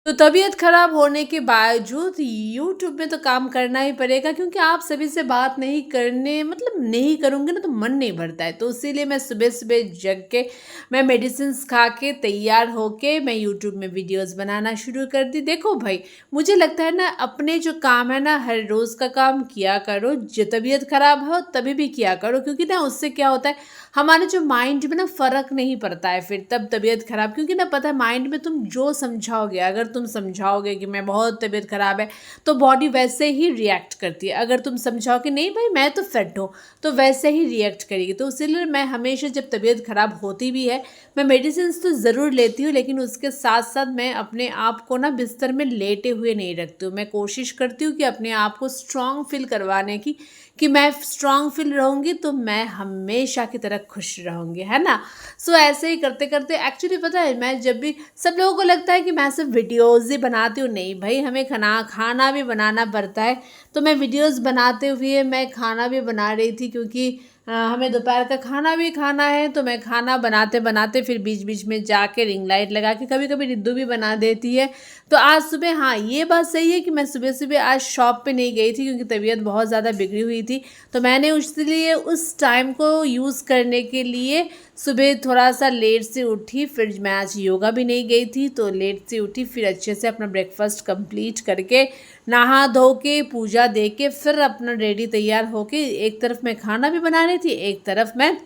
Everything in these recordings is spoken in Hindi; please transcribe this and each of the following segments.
तो तबीयत खराब होने के बावजूद यूट्यूब में तो काम करना ही पड़ेगा, क्योंकि आप सभी से बात नहीं करने मतलब नहीं करूँगी ना तो मन नहीं भरता है। तो इसीलिए मैं सुबह-सुबह जग के मैं मेडिसिन्स खा के तैयार होके मैं यूट्यूब में वीडियोज़ बनाना शुरू कर दी। देखो भाई, मुझे लगता है ना अपने जो काम है ना हर रोज़ का काम किया करो, जो तबीयत खराब हो तभी भी किया करो, क्योंकि ना उससे क्या होता है हमारे जो माइंड में ना फ़र्क नहीं पड़ता है फिर तब तबीयत ख़राब, क्योंकि ना पता है माइंड में तुम जो समझाओगे, अगर तुम समझाओगे कि मैं बहुत तबीयत ख़राब है तो बॉडी वैसे ही रिएक्ट करती है। अगर तुम समझाओ कि नहीं भाई मैं तो फिट हूँ तो वैसे ही रिएक्ट करेगी। तो इसीलिए मैं हमेशा जब तबीयत ख़राब होती भी है मैं मेडिसिन तो ज़रूर लेती हूँ, लेकिन उसके साथ साथ मैं अपने आप को ना बिस्तर में लेटे हुए नहीं रखती हूँ। मैं कोशिश करती हूँ कि अपने आप को स्ट्रॉन्ग फील करवाने की, कि मैं स्ट्रॉन्ग फील रहूँगी तो मैं हमेशा की तरह खुश रहूँगी, है ना। सो ऐसे ही करते करते एक्चुअली पता है मैं जब भी सब लोगों को लगता है कि मैं सिर्फ वीडियोज़ ही बनाती हूँ, नहीं भाई हमें खाना भी बनाना पड़ता है। तो मैं वीडियोज़ बनाते हुए मैं खाना भी बना रही थी, क्योंकि हमें दोपहर का खाना भी खाना है। तो मैं खाना बनाते बनाते फिर बीच बीच में जाके रिंग लाइट लगा के कभी कभी रिद्दू भी बना देती है। तो आज सुबह हाँ ये बात सही है कि मैं सुबह सुबह आज शॉप पे नहीं गई थी, क्योंकि तबीयत बहुत ज़्यादा बिगड़ी हुई थी। तो मैंने उसलिए उस टाइम को यूज़ करने के लिए सुबह थोड़ा सा लेट से उठी, फिर मैं आज योगा भी नहीं गई थी तो लेट से उठी, फिर अच्छे से अपना ब्रेकफास्ट कंप्लीट करके नहा धो के पूजा दे के फिर अपना रेडी तैयार होके एक तरफ मैं खाना भी बना रही थी, एक तरफ मैं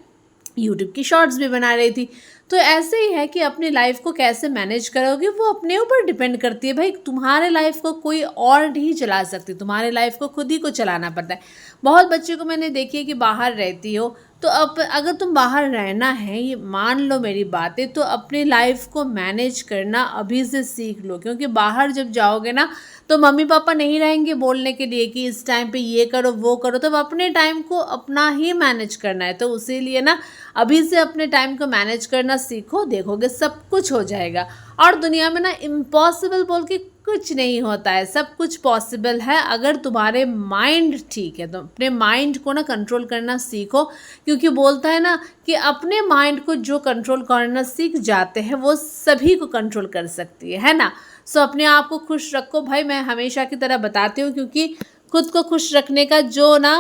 यूट्यूब की शॉर्ट्स भी बना रही थी। तो ऐसे ही है कि अपनी लाइफ को कैसे मैनेज करोगे वो अपने ऊपर डिपेंड करती है भाई। तुम्हारे लाइफ को कोई और नहीं चला सकती, तुम्हारे लाइफ को खुद ही को चलाना पड़ता है। बहुत बच्चों को मैंने देखी है कि बाहर रहती हो, तो अब अगर तुम बाहर रहना है, ये मान लो मेरी बातें, तो अपनी लाइफ को मैनेज करना अभी से सीख लो। क्योंकि बाहर जब जाओगे ना तो मम्मी पापा नहीं रहेंगे बोलने के लिए कि इस टाइम पे ये करो वो करो, तब अपने टाइम को अपना ही मैनेज करना है। तो इसीलिए ना अभी से अपने टाइम को मैनेज करना सीखो, देखोगे सब कुछ हो जाएगा। और दुनिया में ना इम्पॉसिबल बोल के कुछ नहीं होता है, सब कुछ पॉसिबल है अगर तुम्हारे माइंड ठीक है। तो अपने माइंड को ना कंट्रोल करना सीखो, क्योंकि बोलता है ना कि अपने माइंड को जो कंट्रोल करना सीख जाते हैं वो सभी को कंट्रोल कर सकती है ना। सो अपने आप को खुश रखो भाई, मैं हमेशा की तरह बताती हूँ, क्योंकि खुद को खुश रखने का जो ना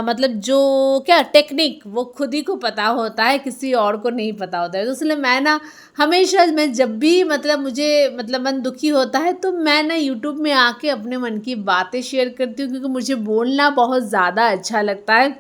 मतलब जो क्या टेक्निक वो खुद ही को पता होता है, किसी और को नहीं पता होता है। तो इसलिए मैं ना हमेशा मैं जब भी मतलब मुझे मतलब मन दुखी होता है तो मैं ना यूट्यूब में आके अपने मन की बातें शेयर करती हूँ, क्योंकि मुझे बोलना बहुत ज़्यादा अच्छा लगता है।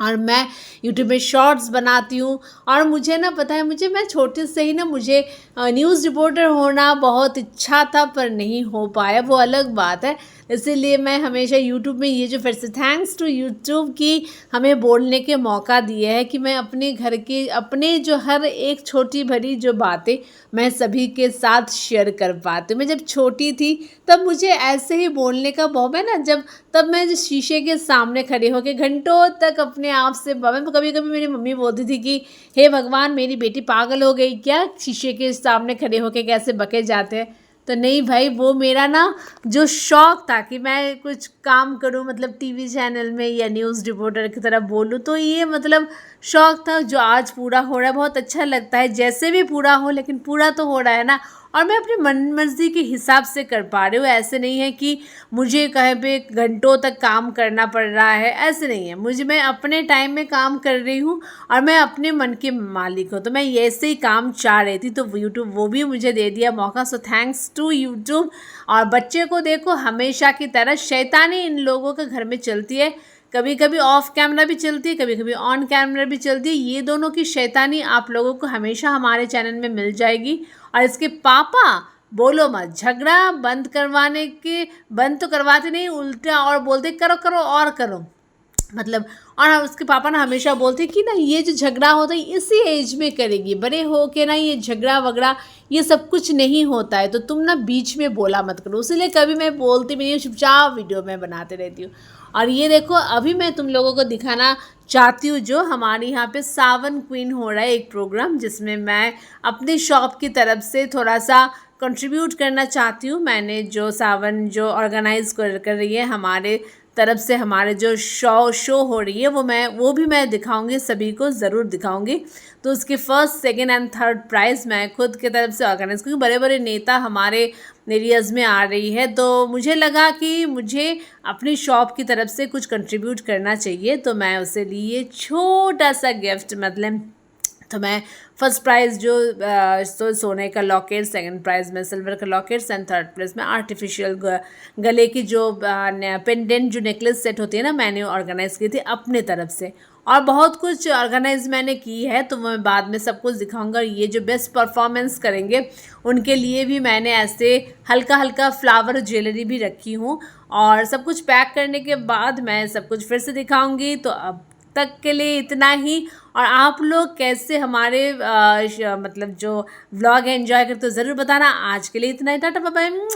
और मैं यूट्यूब में शॉर्ट्स बनाती हूँ। और मुझे ना पता है मैं छोटे से ही ना मुझे न्यूज़ रिपोर्टर होना बहुत इच्छा था, पर नहीं हो पाया, वो अलग बात है। इसीलिए मैं हमेशा यूट्यूब में ये जो फिर से थैंक्स टू यूट्यूब की हमें बोलने के मौका दिए है कि मैं अपने घर के अपने जो हर एक छोटी भरी जो बातें मैं सभी के साथ शेयर कर पाती हूँ। मैं जब छोटी थी तब मुझे ऐसे ही बोलने का बहुत है ना, जब तब मैं जो शीशे के सामने खड़े होकर घंटों तक अपने आप से कभी कभी मेरी मम्मी बोलती थी कि हे भगवान मेरी बेटी पागल हो गई क्या, शीशे के सामने खड़े होकर कैसे बके जाते हैं। तो नहीं भाई, वो मेरा ना जो शौक़ था कि मैं कुछ काम करूं, मतलब टीवी चैनल में या न्यूज़ रिपोर्टर की तरह बोलूं, तो ये मतलब शौक़ था जो आज पूरा हो रहा है। बहुत अच्छा लगता है जैसे भी पूरा हो, लेकिन पूरा तो हो रहा है ना। और मैं अपनी मन मर्जी के हिसाब से कर पा रही हूँ, ऐसे नहीं है कि मुझे कहीं पे घंटों तक काम करना पड़ रहा है, ऐसे नहीं है। मैं अपने टाइम में काम कर रही हूँ और मैं अपने मन के मालिक हूँ। तो मैं ऐसे ही काम चाह रही थी, तो यूट्यूब वो भी मुझे दे दिया मौका। So thanks to YouTube. और बच्चे को देखो, हमेशा की तरह शैतानी इन लोगों के घर में चलती है, कभी कभी ऑफ कैमरा भी चलती है, कभी कभी ऑन कैमरा भी चलती है। ये दोनों की शैतानी आप लोगों को हमेशा हमारे चैनल में मिल जाएगी। और इसके पापा बोलो मत, झगड़ा बंद तो करवाते नहीं, उल्टा और बोलते करो करो और करो, मतलब। और उसके पापा ना हमेशा बोलते कि ना ये जो झगड़ा होता है इसी एज में करेगी, बड़े हो के ना ये झगड़ा वगड़ा ये सब कुछ नहीं होता है, तो तुम ना बीच में बोला मत करो। इसलिए कभी मैं बोलती भी नहीं, चुपचाप वीडियो में बनाते रहती हूँ। और ये देखो, अभी मैं तुम लोगों को दिखाना चाहती हूँ जो हमारे यहाँ पे सावन क्वीन हो रहा है एक प्रोग्राम, जिसमें मैं अपनी शॉप की तरफ से थोड़ा सा कंट्रीब्यूट करना चाहती हूँ। मैंने जो सावन जो ऑर्गेनाइज कर रही है हमारे तरफ से हमारे जो शो हो रही है वो भी मैं दिखाऊंगी, सभी को ज़रूर दिखाऊंगी। तो उसके first, second and third prize मैं खुद की तरफ से ऑर्गेनाइज, क्योंकि बड़े बड़े नेता हमारे एरियाज़ में आ रही है, तो मुझे लगा कि मुझे अपनी शॉप की तरफ से कुछ कंट्रीब्यूट करना चाहिए। तो मैं उसे लिए छोटा सा गिफ्ट, मतलब तो मैं फर्स्ट प्राइज़ जो तो सोने का लॉकेट, सेकंड प्राइज़ में सिल्वर का लॉकेट्स एंड थर्ड प्राइज़ में आर्टिफिशियल गले की जो पेंडेंट जो नेकलेस सेट होती है ना, मैंने ऑर्गेनाइज़ की थी अपने तरफ से। और बहुत कुछ ऑर्गेनाइज मैंने की है, तो मैं बाद में सब कुछ दिखाऊंगा। ये जो बेस्ट परफॉर्मेंस करेंगे उनके लिए भी मैंने ऐसे हल्का हल्का फ्लावर ज्वेलरी भी रखी हूँ। और सब कुछ पैक करने के बाद मैं सब कुछ फिर से दिखाऊंगी। तो अब तक के लिए इतना ही। और आप लोग कैसे हमारे मतलब जो व्लॉग एंजॉय करते हो ज़रूर बताना। आज के लिए इतना ही, टाटा बाय बाय।